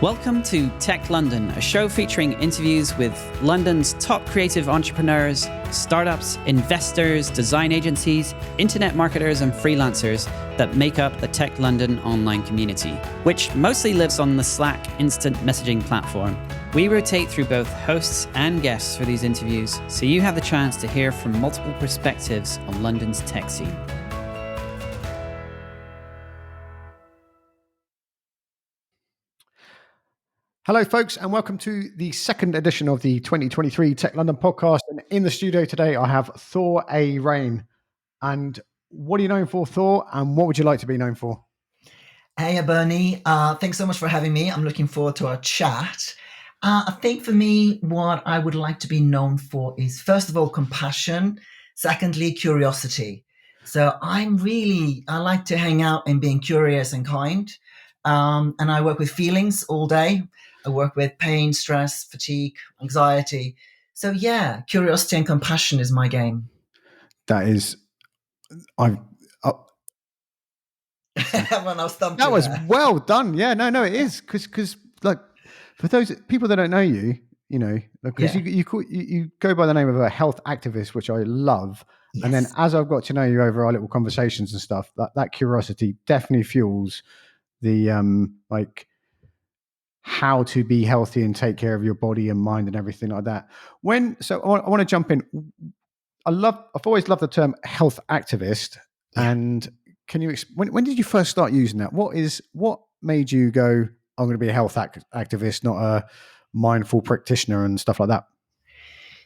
Welcome to Tech London, a show featuring interviews with London's top creative entrepreneurs, startups, investors, design agencies, internet marketers, and freelancers that make up the Tech London online community, which mostly lives on the Slack instant messaging platform. We rotate through both hosts and guests for these interviews, so you have the chance to hear from multiple perspectives on London's tech scene. Hello, folks, and welcome to the second edition of the 2023 Tech London podcast. And in the studio today, I have Thor A Rain. And what are you known for, Thor? And what would you like to be known for? Hey, Bernie. Thanks so much for having me. I'm looking forward to our chat. I think for me, what I would like to be known for is, first of all, compassion. Secondly, curiosity. So I like to hang out in being curious and kind. And I work with feelings all day. I work with pain, stress, fatigue, anxiety. So yeah, curiosity and compassion is my game. That is, Well, I'll stump that you was there. well done. Yeah, no, it is because like for those people that don't know you, because you go by the name of a health activist, which I love. Yes. And then as I've got to know you over our little conversations and stuff, that curiosity definitely fuels the how to be healthy and take care of your body and mind and everything like that. So I want to jump in. I've always loved the term health activist. Yeah. And can you when did you first start using that? What made you go, I'm going to be a health activist, not a mindful practitioner and stuff like that?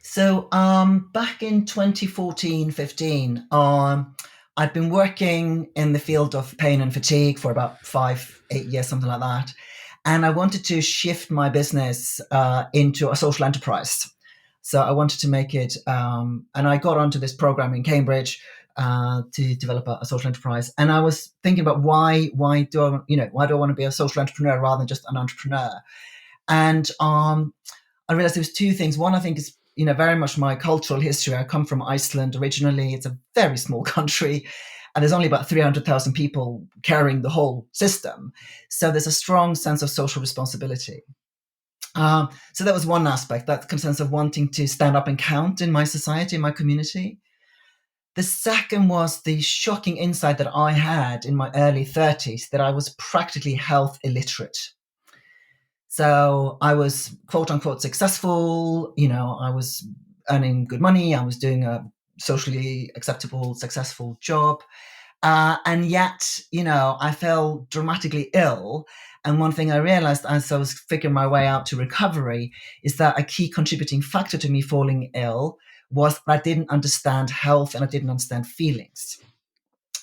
So back in 2014, 15, I'd been working in the field of pain and fatigue for about 5-8 years, something like that. And I wanted to shift my business into a social enterprise. So I wanted to make it, and I got onto this program in Cambridge to develop a social enterprise. And I was thinking about why do I want to be a social entrepreneur rather than just an entrepreneur? And I realized there was two things. One, I think, is very much my cultural history. I come from Iceland originally. It's a very small country, and there's only about 300,000 people carrying the whole system. So there's a strong sense of social responsibility. So that was one aspect, that kind of sense of wanting to stand up and count in my society, in my community. The second was the shocking insight that I had in my early 30s that I was practically health illiterate. So I was quote unquote successful. I was earning good money. I was doing a socially acceptable, successful job. And yet, I fell dramatically ill. And one thing I realized as I was figuring my way out to recovery is that a key contributing factor to me falling ill was that I didn't understand health and I didn't understand feelings.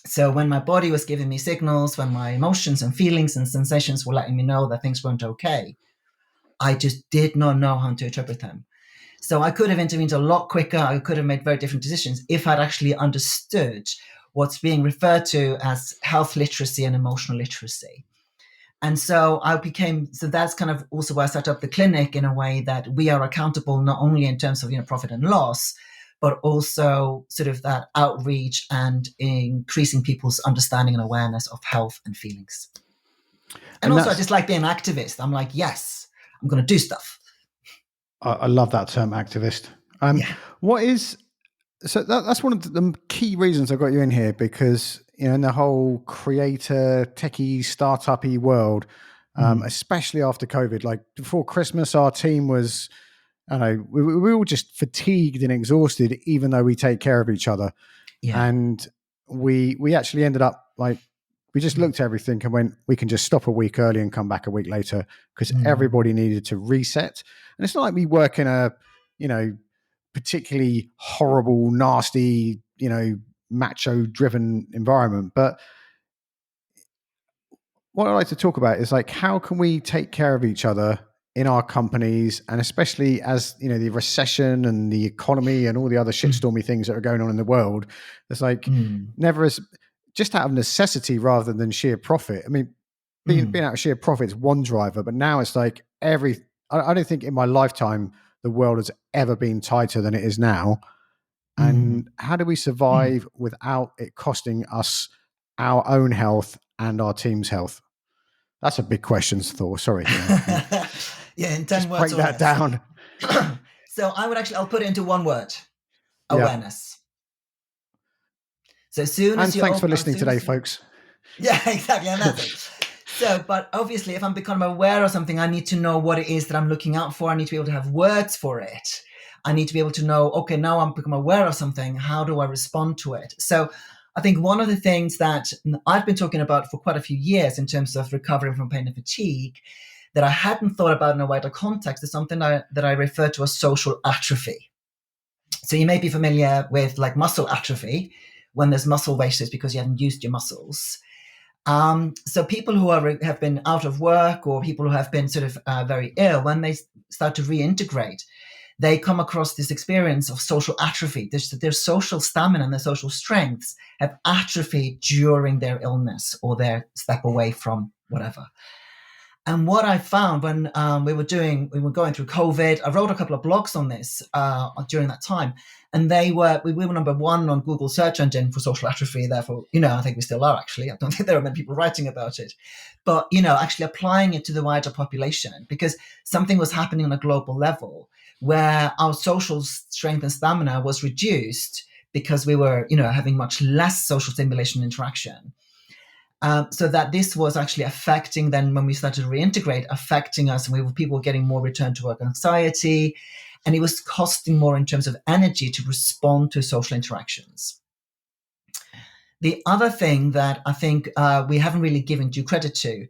So when my body was giving me signals, when my emotions and feelings and sensations were letting me know that things weren't okay, I just did not know how to interpret them. So I could have intervened a lot quicker. I could have made very different decisions if I'd actually understood what's being referred to as health literacy and emotional literacy. And so that's kind of also why I set up the clinic in a way that we are accountable not only in terms of profit and loss, but also sort of that outreach and increasing people's understanding and awareness of health and feelings. And also I just like being an activist. I'm like, yes, I'm going to do stuff. I love that term, activist. So that's one of the key reasons I got you in here, because in the whole creator, techie, startup-y world, especially after COVID, like before Christmas, our team was, we were all just fatigued and exhausted, even though we take care of each other. Yeah. And we actually ended up we just looked at everything and went, we can just stop a week early and come back a week later, because everybody needed to reset. And it's not like we work in a, particularly horrible, nasty, macho driven environment. But what I like to talk about is how can we take care of each other in our companies, and especially as the recession and the economy and all the other shitstormy things that are going on in the world. It's never as just out of necessity rather than sheer profit. I mean, being out of sheer profit is one driver, but now it's I don't think in my lifetime the world has ever been tighter than it is now. And how do we survive without it costing us our own health and our team's health? That's a big question, Thor. Sorry. Yeah, in 10 Just words break or that less. down. So I'll put it into one word: awareness. So as soon as And thanks for listening today, folks. Yeah, exactly, and that's it. So, but obviously, if I'm becoming aware of something, I need to know what it is that I'm looking out for. I need to be able to have words for it. I need to be able to know, okay, now I'm becoming aware of something. How do I respond to it? So I think one of the things that I've been talking about for quite a few years in terms of recovering from pain and fatigue that I hadn't thought about in a wider context is something that I refer to as social atrophy. So you may be familiar with like muscle atrophy, when there's muscle wastage because you haven't used your muscles. So people who have been out of work, or people who have been sort of very ill, when they start to reintegrate, they come across this experience of social atrophy. Their social stamina and their social strengths have atrophied during their illness or their step away from whatever. And what I found when we were going through COVID, I wrote a couple of blogs on this during that time, and we were number one on Google search engine for social atrophy. Therefore, I think we still are. Actually, I don't think there are many people writing about it, but actually applying it to the wider population, because something was happening on a global level where our social strength and stamina was reduced because we were, having much less social stimulation and interaction. So that this was actually affecting, then when we started to reintegrate, affecting us, and people were getting more return to work anxiety, and it was costing more in terms of energy to respond to social interactions. The other thing that I think we haven't really given due credit to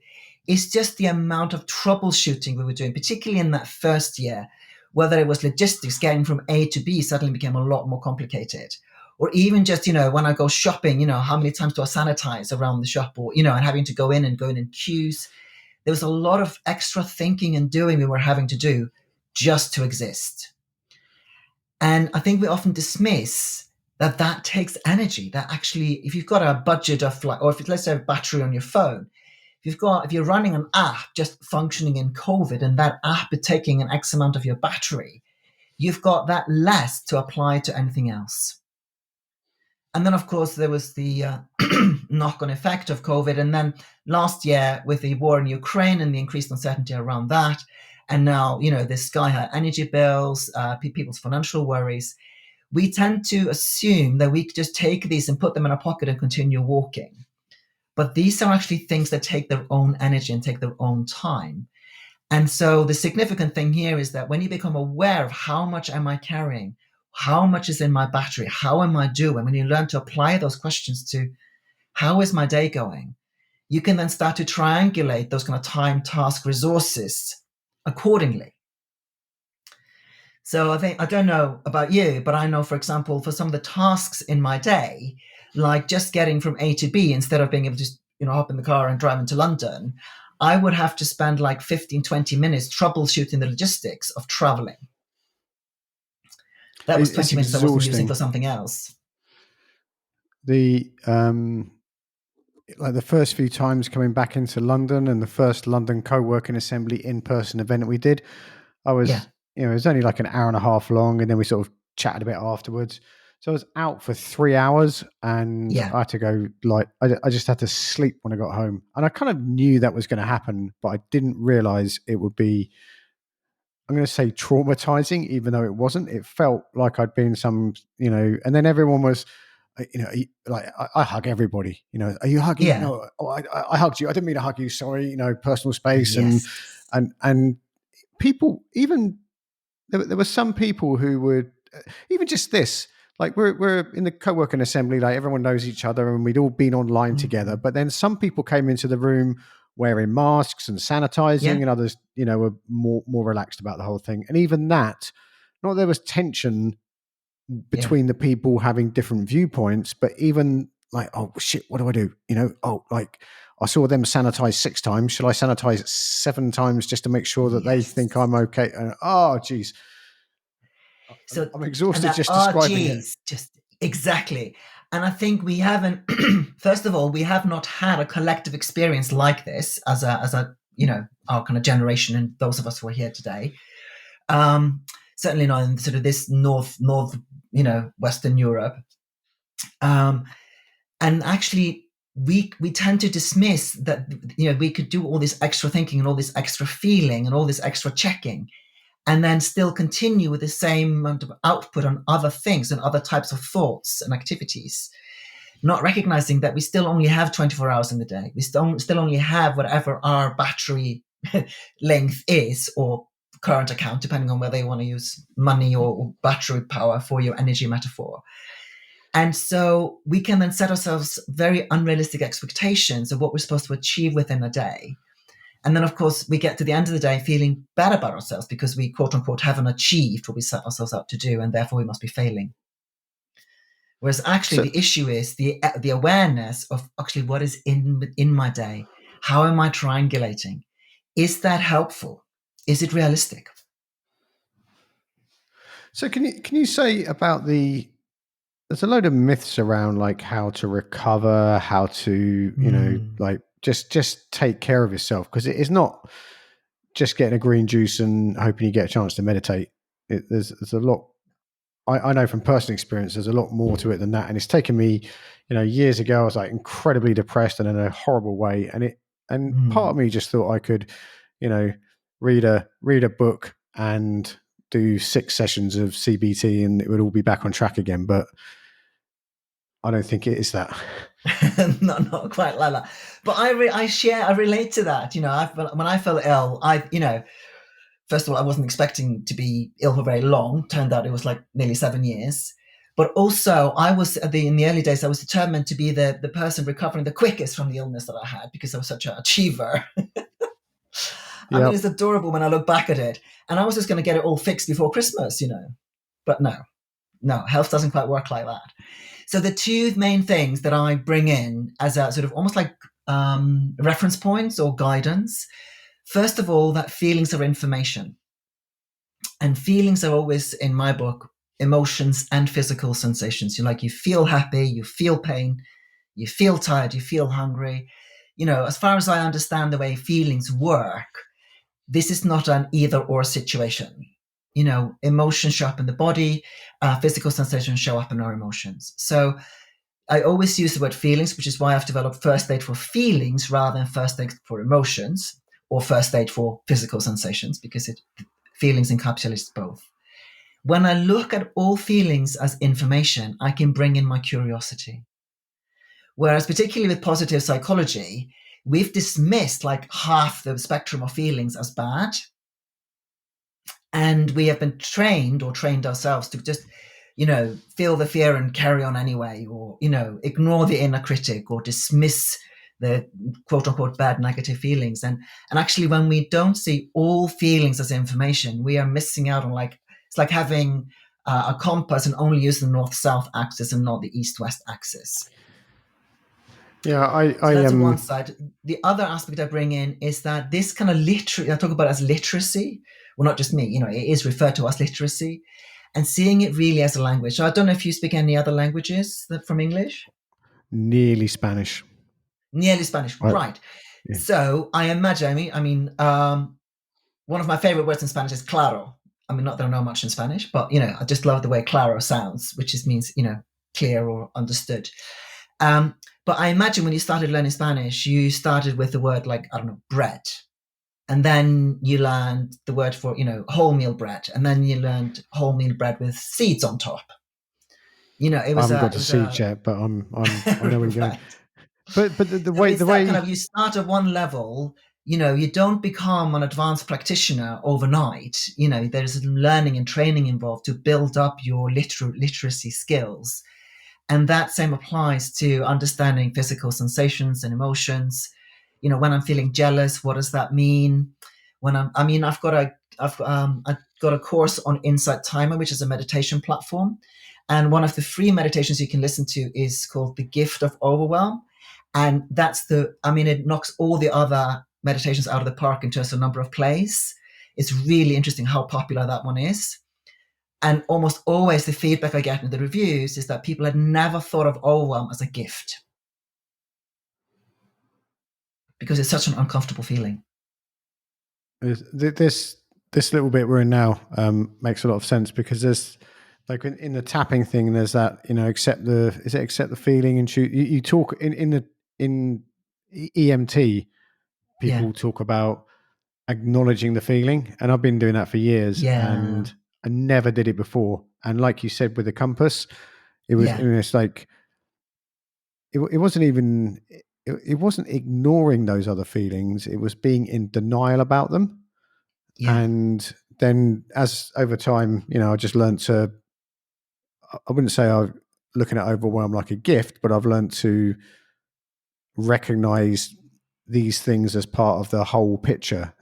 is just the amount of troubleshooting we were doing, particularly in that first year, whether it was logistics, getting from A to B suddenly became a lot more complicated. Or even just, when I go shopping, how many times do I sanitize around the shop, or, and having to go in in queues. There was a lot of extra thinking and doing we were having to do just to exist. And I think we often dismiss that takes energy, that actually, if you've got a budget of or if it's, let's say, a battery on your phone, if you're running an app just functioning in COVID, and that app is taking an X amount of your battery, you've got that less to apply to anything else. And then, of course, there was the knock-on effect of COVID. And then last year, with the war in Ukraine and the increased uncertainty around that, and now, the sky-high energy bills, people's financial worries, we tend to assume that we could just take these and put them in our pocket and continue walking. But these are actually things that take their own energy and take their own time. And so the significant thing here is that when you become aware of how much am I carrying, how much is in my battery, how am I doing, when you learn to apply those questions to how is my day going, you can then start to triangulate those kind of time, task, resources accordingly. So I don't know about you, but I know, for example, for some of the tasks in my day, like just getting from A to B, instead of being able to hop in the car and drive into London, I would have to spend like 15, 20 minutes troubleshooting the logistics of traveling. That was 20 minutes I wasn't using for something else. The first few times coming back into London, and the first London co-working assembly in-person event that we did, I was, it was only like an hour and a half long, and then we sort of chatted a bit afterwards. So I was out for 3 hours, and I had to go, I just had to sleep when I got home. And I kind of knew that was going to happen, but I didn't realize it would be, I'm going to say, traumatizing, even though it wasn't. It felt like I'd been and then everyone was, I hug everybody, are you hugging? Yeah. No, I hugged you. I didn't mean to hug you. Sorry, personal space. Yes. And people, even there were some people who would, even just this, like we're in the co-working assembly, like everyone knows each other and we'd all been online together. But then some people came into the room wearing masks and sanitizing, and others, were more relaxed about the whole thing. And even that, not that there was tension between the people having different viewpoints, but even like, oh shit, what do I do? I saw them sanitize 6 times. Should I sanitize 7 times just to make sure that they think I'm okay? And geez. So I'm exhausted just describing it. Just exactly. And I think we haven't, first of all, we have not had a collective experience like this as a our kind of generation, and those of us who are here today. Certainly not in sort of this north, Western Europe. And actually, we tend to dismiss that, we could do all this extra thinking and all this extra feeling and all this extra checking, and then still continue with the same amount of output on other things and other types of thoughts and activities, not recognizing that we still only have 24 hours in the day. We still only have whatever our battery length is, or current account, depending on whether you want to use money or battery power for your energy metaphor. And so we can then set ourselves very unrealistic expectations of what we're supposed to achieve within a day. And then, of course, we get to the end of the day feeling bad about ourselves because we, quote unquote, haven't achieved what we set ourselves out to do, and therefore we must be failing. Whereas actually the issue is the awareness of actually what is in my day. How am I triangulating? Is that helpful? Is it realistic? So can you say about there's a load of myths around like how to recover, how to, like just take care of yourself, because it is not just getting a green juice and hoping you get a chance to meditate. There's a lot. I know from personal experience, there's a lot more to it than that. And it's taken me, years ago, I was like incredibly depressed and in a horrible way. And part of me just thought I could, read a book and do 6 sessions of CBT and it would all be back on track again. But I don't think it is that. not quite like that. But I relate to that. When I felt ill, first of all, I wasn't expecting to be ill for very long. Turned out it was like nearly 7 years. But also, I was in the early days, I was determined to be the person recovering the quickest from the illness that I had, because I was such an achiever. I mean, it's adorable when I look back at it. And I was just going to get it all fixed before Christmas, But no, health doesn't quite work like that. So the two main things that I bring in as a sort of almost like reference points or guidance. First of all, that feelings are information. And feelings are always, in my book, emotions and physical sensations. You feel happy, you feel pain, you feel tired, you feel hungry. As far as I understand the way feelings work, this is not an either or situation. Emotions show up in the body, physical sensations show up in our emotions. So I always use the word feelings, which is why I've developed first aid for feelings rather than first aid for emotions, or first aid for physical sensations, because feelings encapsulates both. When I look at all feelings as information, I can bring in my curiosity. Whereas particularly with positive psychology, we've dismissed like half the spectrum of feelings as bad. And we have been trained ourselves to just, feel the fear and carry on anyway, or, ignore the inner critic or dismiss the quote unquote bad negative feelings. And actually, when we don't see all feelings as information, we are missing out on it's like having a compass and only use the north-south axis and not the east-west axis. Yeah, so that's one side. The other aspect I bring in is that this kind of I talk about it as literacy. Well, not just me, it is referred to as literacy, and seeing it really as a language. So I don't know if you speak any other languages from English? Nearly Spanish. Right. Yeah. So I imagine, one of my favorite words in Spanish is claro. Not that I know much in Spanish, but, I just love the way claro sounds, which means, clear or understood. But I imagine when you started learning Spanish, you started with the word bread. And then you learned the word for, wholemeal bread. And then you learned wholemeal bread with seeds on top. It was I haven't got to seeds yet, but I know where you're going. But the way you start at one level, you don't become an advanced practitioner overnight. There's learning and training involved to build up your literacy skills. And that same applies to understanding physical sensations and emotions. When I'm feeling jealous, what does that mean? I've got a course on Insight Timer, which is a meditation platform. And one of the free meditations you can listen to is called The Gift of Overwhelm. And it knocks all the other meditations out of the park in terms of number of plays. It's really interesting how popular that one is. And almost always the feedback I get in the reviews is that people had never thought of overwhelm as a gift, because it's such an uncomfortable feeling. This little bit we're in now makes a lot of sense, because there's like in the tapping thing, there's that, accept the feeling and choose. You talk in in EMT, people talk about acknowledging the feeling, and I've been doing that for years, and I never did it before. And like you said with the compass, it was it's like it wasn't even it wasn't ignoring those other feelings, it was being in denial about them. And then as over time, I just learned to, I wouldn't say I'm looking at overwhelm like a gift, but I've learned to recognize these things as part of the whole picture.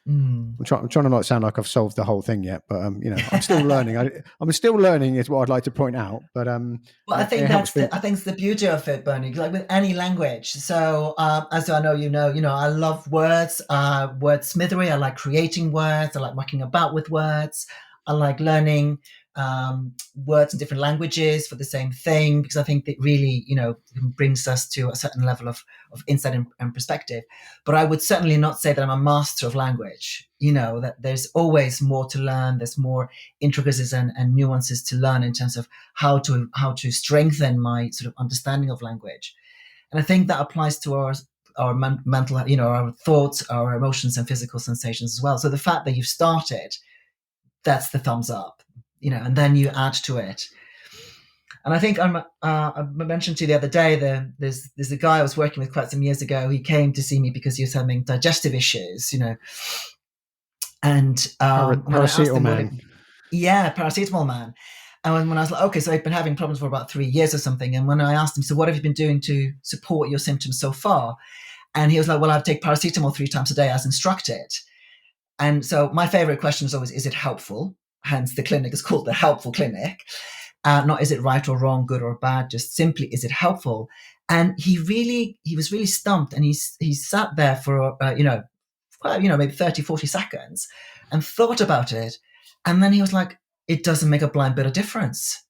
I'm trying to not sound like I've solved the whole thing yet, but I'm still learning. I'm still learning is what I'd like to point out. But well, I think I think it's the beauty of it, Bernie. Like with any language. So as I know, I love words, wordsmithery. I like creating words. I like mucking about with words. I like learning words in different languages for the same thing, because I think that really, brings us to a certain level of insight and perspective. But I would certainly not say that I'm a master of language. That there's always more to learn. There's more intricacies and nuances to learn in terms of how to strengthen my sort of understanding of language. And I think that applies to our mental, our thoughts, our emotions and physical sensations as well. So the fact that you've started, that's the thumbs up. And then you add to it. And I think I mentioned to you the other day that there's a guy I was working with quite some years ago. He came to see me because he was having digestive issues, and paracetamol man. Paracetamol man. And when I was like, okay, so I've been having problems for about 3 years or something. And when I asked him, so what have you been doing to support your symptoms so far? And he was like, well, I take paracetamol 3 times a day as instructed. And so my favorite question is always, is it helpful? Hence the clinic is called the Helpfu Clinic. Not is it right or wrong, good or bad, just simply, is it helpful? And he was really stumped, and he sat there for, maybe 30, 40 seconds and thought about it. And then he was like, it doesn't make a blind bit of difference.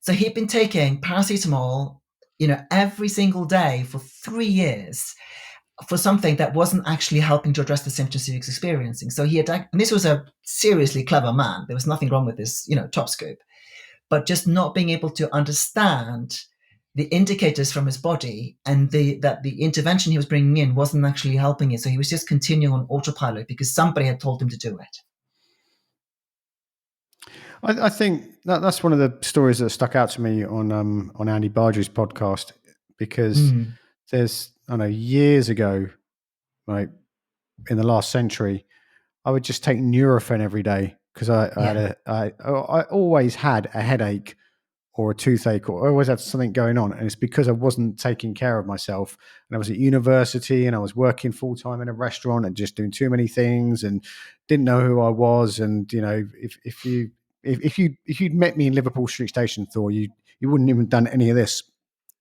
So he'd been taking paracetamol, every single day for 3 years for something that wasn't actually helping to address the symptoms he was experiencing. So and this was a seriously clever man. There was nothing wrong with this, top scoop, but just not being able to understand the indicators from his body, and that the intervention he was bringing in wasn't actually helping it. So he was just continuing on autopilot because somebody had told him to do it. I think that's one of the stories that stuck out to me on Andy Bardry's podcast, because there's, I don't know, years ago, like in the last century, I would just take Nurofen every day because I always had a headache or a toothache, or I always had something going on, and it's because I wasn't taking care of myself. And I was at university, and I was working full time in a restaurant, and just doing too many things, and didn't know who I was. And if you'd met me in Liverpool Street Station, Thor, you wouldn't even done any of this.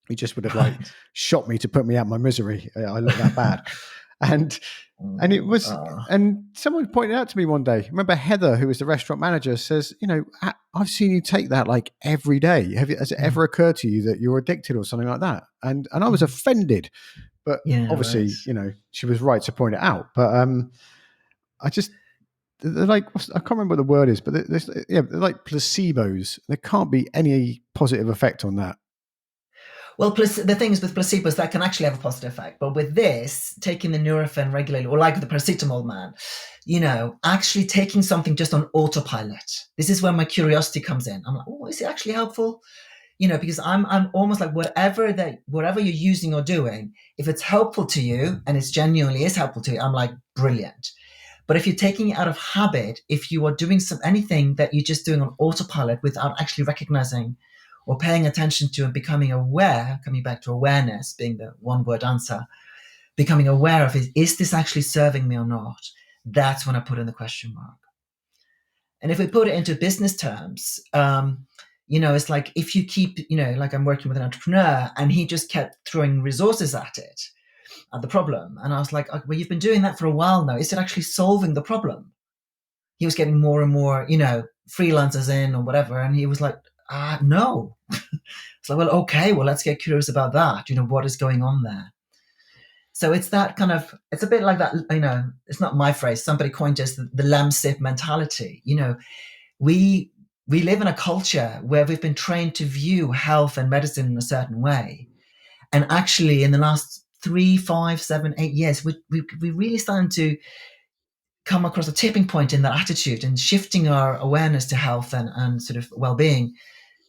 He just would have shot me to put me out of my misery. I look that bad. And it was, and someone pointed out to me one day, remember Heather, who was the restaurant manager, says, I've seen you take that like every day. Has it ever occurred to you that you're addicted or something like that? And I was offended, but obviously, she was right to point it out. But I just, they're like, I can't remember what the word is, but they're like placebos. There can't be any positive effect on that. Well, the thing is with placebos, that can actually have a positive effect. But with this, taking the Nurofen regularly, or like the paracetamol man, actually taking something just on autopilot. This is where my curiosity comes in. I'm like, oh, is it actually helpful? Because I'm almost like whatever you're using or doing, if it's helpful to you, and it genuinely is helpful to you, I'm like, brilliant. But if you're taking it out of habit, if you are doing anything that you're just doing on autopilot without actually recognizing or paying attention to and becoming aware, coming back to awareness being the one word answer, becoming aware of it, is this actually serving me or not? That's when I put in the question mark. And if we put it into business terms, it's like if you keep, like I'm working with an entrepreneur and he just kept throwing resources at the problem. And I was like, well, you've been doing that for a while now. Is it actually solving the problem? He was getting more and more, freelancers in or whatever. And he was like, no. It's like, well, okay, well, let's get curious about that. What is going on there? So it's that kind of, it's a bit like that, it's not my phrase. Somebody coined just the lamb sip mentality. We live in a culture where we've been trained to view health and medicine in a certain way. And actually, in the last 3, 5, 7, 8 years, we really starting to come across a tipping point in that attitude and shifting our awareness to health and sort of well-being,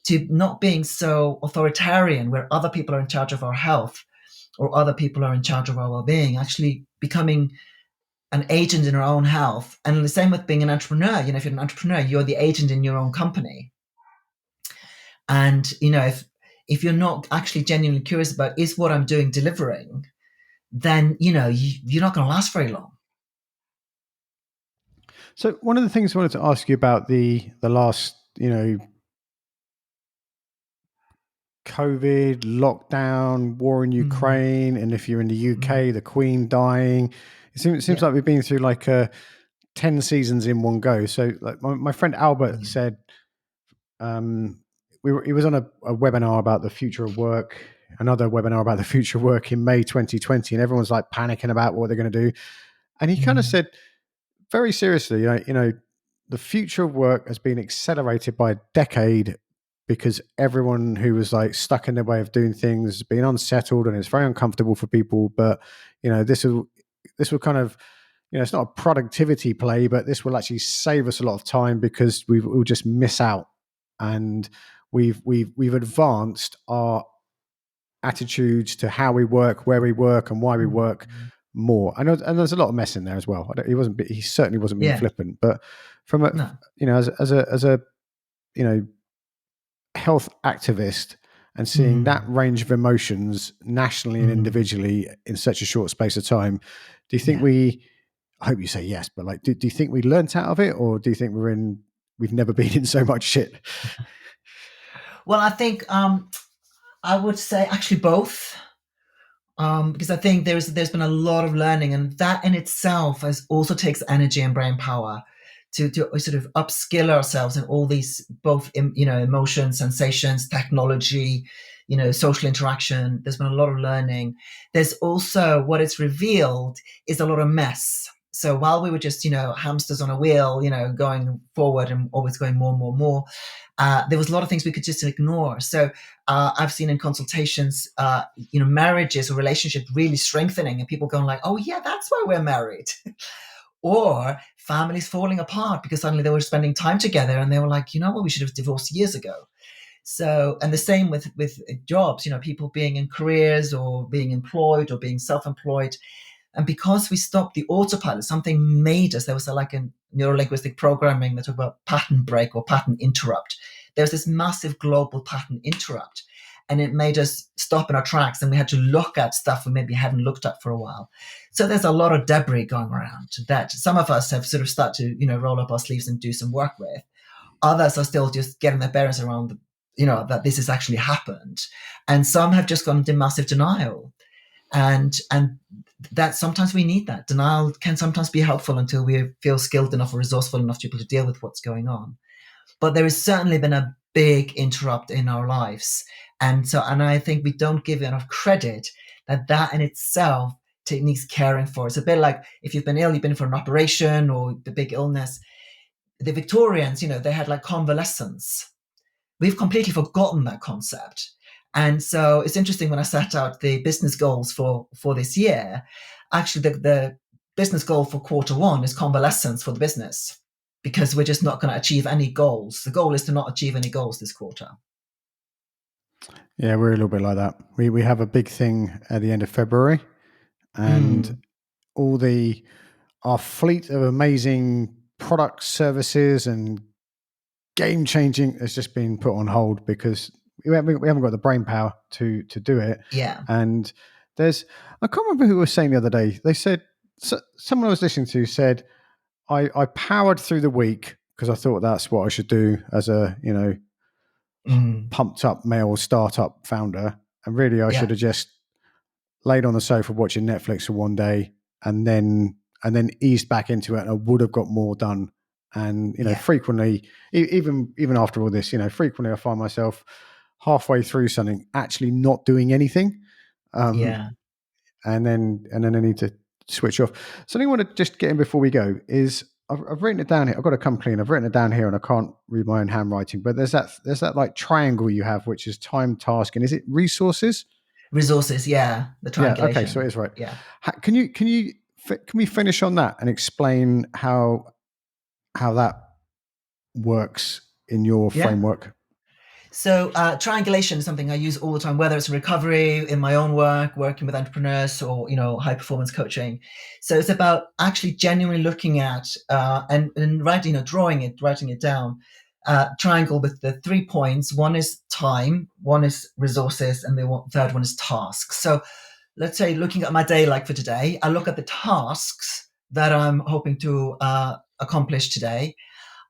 to not being so authoritarian where other people are in charge of our health or other people are in charge of our well-being, actually becoming an agent in our own health. And the same with being an entrepreneur. If you're an entrepreneur, you're the agent in your own company. And if you're not actually genuinely curious about, is what I'm doing delivering, then you're not going to last very long. So one of the things I wanted to ask you about the last, COVID, lockdown, war in Ukraine, and if you're in the UK, the Queen dying. It seems like we've been through like 10 seasons in one go. So like my friend Albert said, he was on a webinar about the future of work, another webinar about the future of work in May 2020, and everyone's like panicking about what they're going to do. And he kind of said very seriously, the future of work has been accelerated by a decade because everyone who was like stuck in their way of doing things has been unsettled and it's very uncomfortable for people. But, this will kind of, it's not a productivity play, but this will actually save us a lot of time because we'll just miss out. And we've advanced our attitudes to how we work, where we work, and why we work more. I know, and there's a lot of mess in there as well. He certainly wasn't being flippant, but from a, as a health activist and seeing that range of emotions nationally and individually in such a short space of time, do you think I hope you say yes, but like, do you think we learnt out of it, or do you think we've never been in so much shit? Well, I think I would say actually both, because I think there's been a lot of learning, and that in itself also takes energy and brain power to sort of upskill ourselves in all these both emotions, sensations, technology, social interaction. There's been a lot of learning. There's also what it's revealed is a lot of mess. So while we were just hamsters on a wheel, going forward and always going more and more and more, there was a lot of things we could just ignore. So I've seen in consultations, marriages or relationships really strengthening, and people going like, "Oh yeah, that's why we're married." Or families falling apart because suddenly they were spending time together and they were like, you know what, we should have divorced years ago. So, and the same with jobs, people being in careers or being employed or being self-employed. And because we stopped the autopilot, something made us, there was like a neurolinguistic programming that talked about pattern break or pattern interrupt. There was this massive global pattern interrupt. And it made us stop in our tracks, and we had to look at stuff we maybe hadn't looked at for a while. So there's a lot of debris going around that some of us have sort of started to, roll up our sleeves and do some work with. Others are still just getting their bearings around, that this has actually happened. And some have just gone into massive denial. And that sometimes we need that. Denial can sometimes be helpful until we feel skilled enough or resourceful enough to be able to deal with what's going on. But there has certainly been a big interrupt in our lives. And I think we don't give enough credit that in itself needs caring for. It's a bit like if you've been ill, you've been for an operation or the big illness. The Victorians, they had like convalescence. We've completely forgotten that concept. And so it's interesting when I set out the business goals for this year, actually the business goal for Q1 is convalescence for the business, because we're just not going to achieve any goals. The goal is to not achieve any goals this quarter. Yeah, we're a little bit like that. We have a big thing at the end of February, and our fleet of amazing products, services, and game changing has just been put on hold because we haven't got the brain power to do it. Yeah. And I can't remember who was saying the other day. They said someone I was listening to said, I powered through the week because I thought that's what I should do as a pumped up male startup founder, and really I should have just laid on the sofa watching Netflix for one day and then eased back into it, and I would have got more done. And frequently, even after all this, frequently I find myself halfway through something actually not doing anything, and then I need to switch off. Something I want to just get in before we go is I've written it down here. I've got to come clean. I've written it down here and I can't read my own handwriting, but there's that like triangle you have, which is time, task, and is it resources? Resources, yeah, the Yeah. Okay. So it triangulation. is right. Yeah. Can we finish on that and explain how that works in your Yeah. framework? So triangulation is something I use all the time, whether it's in recovery, in my own work, working with entrepreneurs, or high performance coaching. So it's about actually genuinely looking at and writing, writing it down. Triangle with the 3 points. One is time, one is resources, and the third one is tasks. So let's say looking at my day, like for today, I look at the tasks that I'm hoping to accomplish today.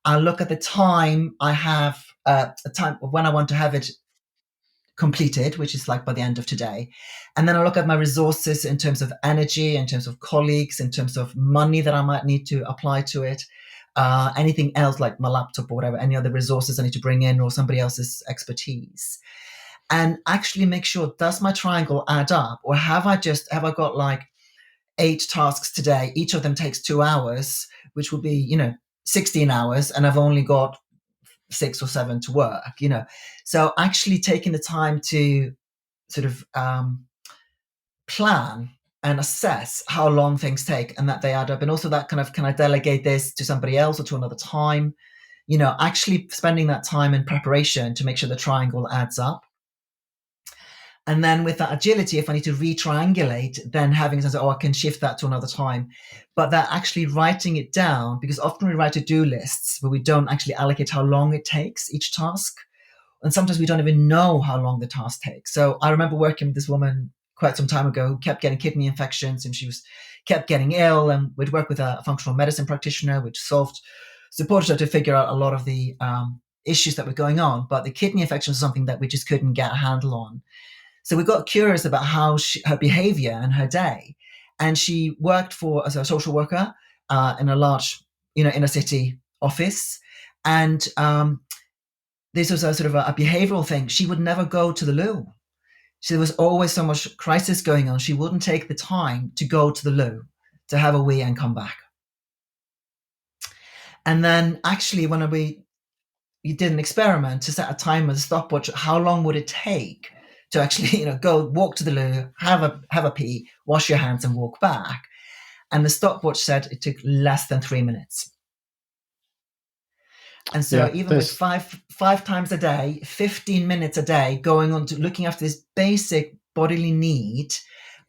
I look at the time I have, a time when I want to have it completed, which is like by the end of today. And then I look at my resources in terms of energy, in terms of colleagues, in terms of money that I might need to apply to it. Anything else like my laptop or whatever, any other resources I need to bring in or somebody else's expertise. And actually make sure, does my triangle add up? Or have I got like 8 tasks today? Each of them takes 2 hours, which would be, 16 hours, and I've only got 6 or 7 to work. So actually taking the time to sort of plan and assess how long things take and that they add up, and also that kind of, can I delegate this to somebody else or to another time? Actually spending that time in preparation to make sure the triangle adds up. And then with that agility, if I need to re-triangulate, then having a sense of, I can shift that to another time. But that actually writing it down, because often we write to-do lists, but we don't actually allocate how long it takes each task. And sometimes we don't even know how long the task takes. So I remember working with this woman quite some time ago who kept getting kidney infections, and she kept getting ill. And we'd work with a functional medicine practitioner, which supported her to figure out a lot of the issues that were going on. But the kidney infection was something that we just couldn't get a handle on. So we got curious about her behavior and her day. And she worked as a social worker in a large, inner city office. And this was a sort of a behavioral thing. She would never go to the loo. There was always so much crisis going on. She wouldn't take the time to go to the loo, to have a wee and come back. And then actually when we did an experiment to set a timer, a stopwatch, how long would it take to actually, go walk to the loo, have a pee, wash your hands and walk back? And the stopwatch said it took less than 3 minutes. And so even with five times a day, 15 minutes a day, going on to looking after this basic bodily need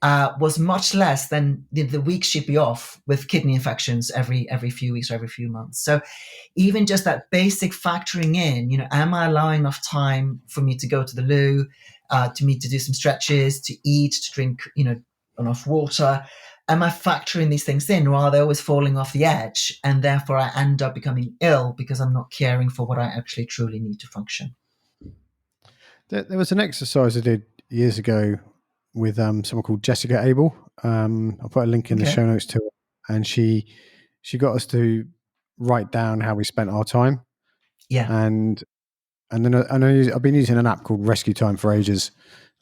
was much less than the weeks she'd be off with kidney infections every few weeks or every few months. So even just that basic factoring in, am I allowing enough time for me to go to the loo, to me to do some stretches, to eat, to drink, enough water? Am I factoring these things in, or are they always falling off the edge? And therefore I end up becoming ill because I'm not caring for what I actually truly need to function. There was an exercise I did years ago with someone called Jessica Abel. I'll put a link in the show notes to her. And she got us to write down how we spent our time. Yeah. And then I've been using an app called Rescue Time for ages,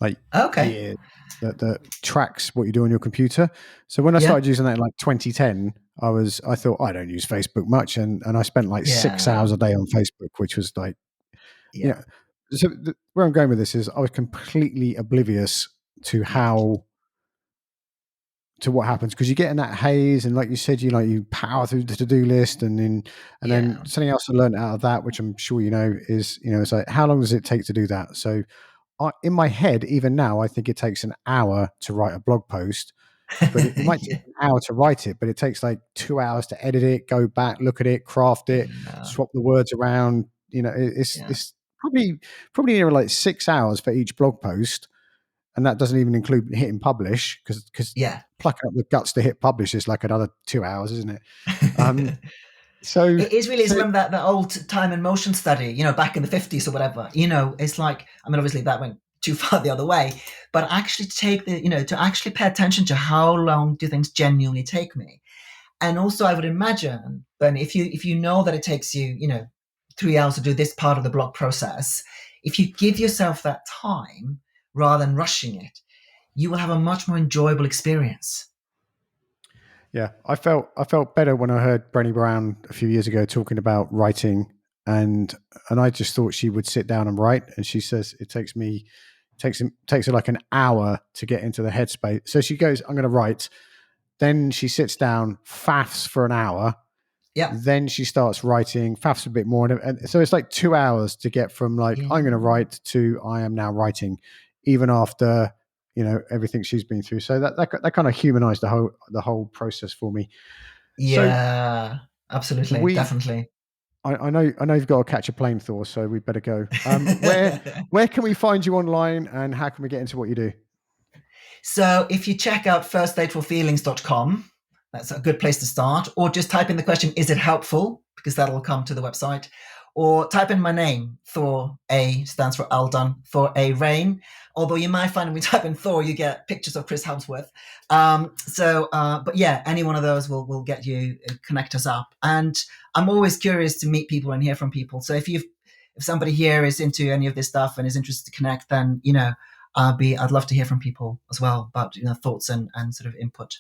like years, that tracks what you do on your computer. So when I started using that in like 2010, I thought I don't use Facebook much, and I spent like 6 hours a day on Facebook, which was like, So where I'm going with this is I was completely oblivious to what happens, because you get in that haze, and like you said, you power through the to-do list, and then something else I learned out of that, which I'm sure is it's like, how long does it take to do that? So in my head, even now, I think it takes an hour to write a blog post, but it might take an hour to write it, but it takes like 2 hours to edit it, go back, look at it, craft it, swap the words around. It's probably near like 6 hours for each blog post. And that doesn't even include hitting publish, because plucking up the guts to hit publish is like another 2 hours, isn't it? So it is really, remember that old time and motion study, back in the 50s or whatever, it's like, I mean, obviously that went too far the other way, but actually to actually pay attention to how long do things genuinely take me. And also I would imagine, Ben, if you know that it takes you, 3 hours to do this part of the blog process, if you give yourself that time rather than rushing it, you will have a much more enjoyable experience. Yeah, I felt better when I heard Brené Brown a few years ago talking about writing, and I just thought she would sit down and write, and she says it takes me, takes her like an hour to get into the headspace. So she goes, I'm going to write. Then she sits down, faffs for an hour. Yeah. Then she starts writing, faffs a bit more. And so it's like 2 hours to get from like, I'm going to write to I am now writing, even after, everything she's been through. So that kind of humanized the whole process for me. Yeah, so absolutely. Definitely. I know you've got to catch a plane, Thor, so we better go. Where can we find you online, and how can we get into what you do? So if you check out firstaidforfeelings.com, that's a good place to start. Or just type in the question, is it helpful? Because that'll come to the website. Or type in my name, Thor A, stands for Aldan, Thor A Rain. Although you might find when we type in Thor, you get pictures of Chris Hemsworth. But yeah, any one of those will get you, connect us up. And I'm always curious to meet people and hear from people. So if somebody here is into any of this stuff and is interested to connect, then, I'd love to hear from people as well about thoughts and sort of input.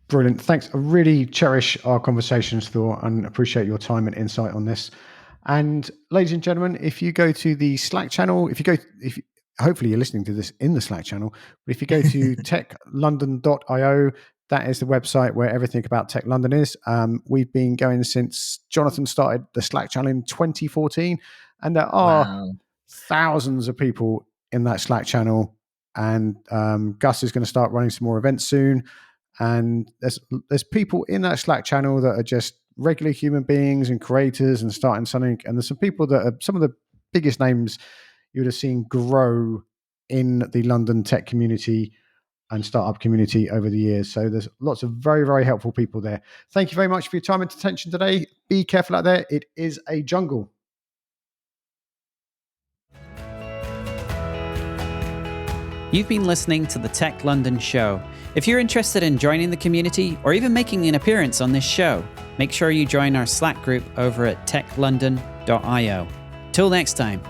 Brilliant. Thanks. I really cherish our conversations, Thor, and appreciate your time and insight on this. And ladies and gentlemen, if you go to the Slack channel, hopefully you're listening to this in the Slack channel, but if you go to techlondon.io, that is the website where everything about Tech London is. We've been going since Jonathan started the Slack channel in 2014, and there are thousands of people in that Slack channel. And Gus is going to start running some more events soon. And there's people in that Slack channel that are just regular human beings and creators and starting something. And there's some people that are some of the biggest names you would have seen grow in the London tech community and startup community over the years. So there's lots of very, very helpful people there. Thank you very much for your time and attention today. Be careful out there. It is a jungle. You've been listening to the Tech London show. If you're interested in joining the community or even making an appearance on this show, make sure you join our Slack group over at techlondon.io. Till next time.